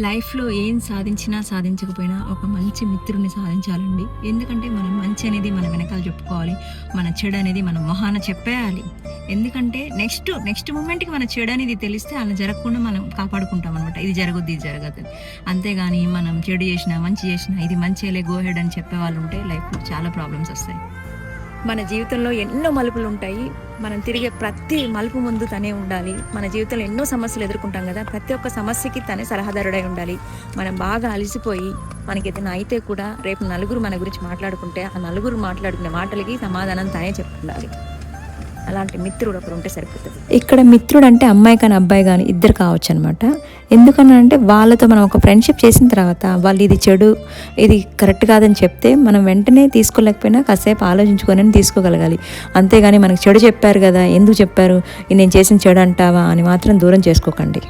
లైఫ్లో ఏం సాధించినా సాధించకపోయినా ఒక మంచి మిత్రుడిని సాధించాలండి. ఎందుకంటే మనం మంచి అనేది మన వెనకాల చెప్పుకోవాలి, మన చెడు అనేది మన మొహాన చెప్పేయాలి. ఎందుకంటే నెక్స్ట్ మూమెంట్కి మన చెడు అనేది తెలిస్తే అలా జరగకుండా మనం కాపాడుకుంటాం అనమాట. ఇది జరగద్దు, ఇది జరగదు. అంతేగాని మనం చెడు చేసినా మంచి చేసినా ఇది మంచిలే గో హెడ్ అని చెప్పే వాళ్ళు ఉంటే లైఫ్లో చాలా ప్రాబ్లమ్స్ వస్తాయి. మన జీవితంలో ఎన్నో మలుపులు ఉంటాయి. మనం తిరిగే ప్రతి మలుపు ముందు తనే ఉండాలి. మన జీవితంలో ఎన్నో సమస్యలు ఎదుర్కొంటాం కదా, ప్రతి ఒక్క సమస్యకి తనే సలహాదారుడై ఉండాలి. మనం బాగా అలసిపోయి మనకి ఏదైనా అయితే కూడా రేపు నలుగురు మన గురించి మాట్లాడుకుంటే ఆ నలుగురు మాట్లాడుకునే మాటలకి సమాధానం తనే చెప్పుండాలి. అలాంటి మిత్రుడు ఒకరు ఉంటే సరిపోతుంది. ఇక్కడ మిత్రుడు అంటే అమ్మాయి కానీ అబ్బాయి కానీ ఇద్దరు కావచ్చు అనమాట. ఎందుకనంటే వాళ్ళతో మనం ఒక ఫ్రెండ్షిప్ చేసిన తర్వాత వాళ్ళు ఇది చెడు, ఇది కరెక్ట్ కాదని చెప్తే మనం వెంటనే తీసుకోలేకపోయినా కాసేపు ఆలోచించుకొని తీసుకోగలగాలి. అంతేగాని మనకు చెడు చెప్పారు కదా, ఎందుకు చెప్పారు, ఇది నేను చేసిన చెడు అంటావా అని మాత్రం దూరం చేసుకోకండి.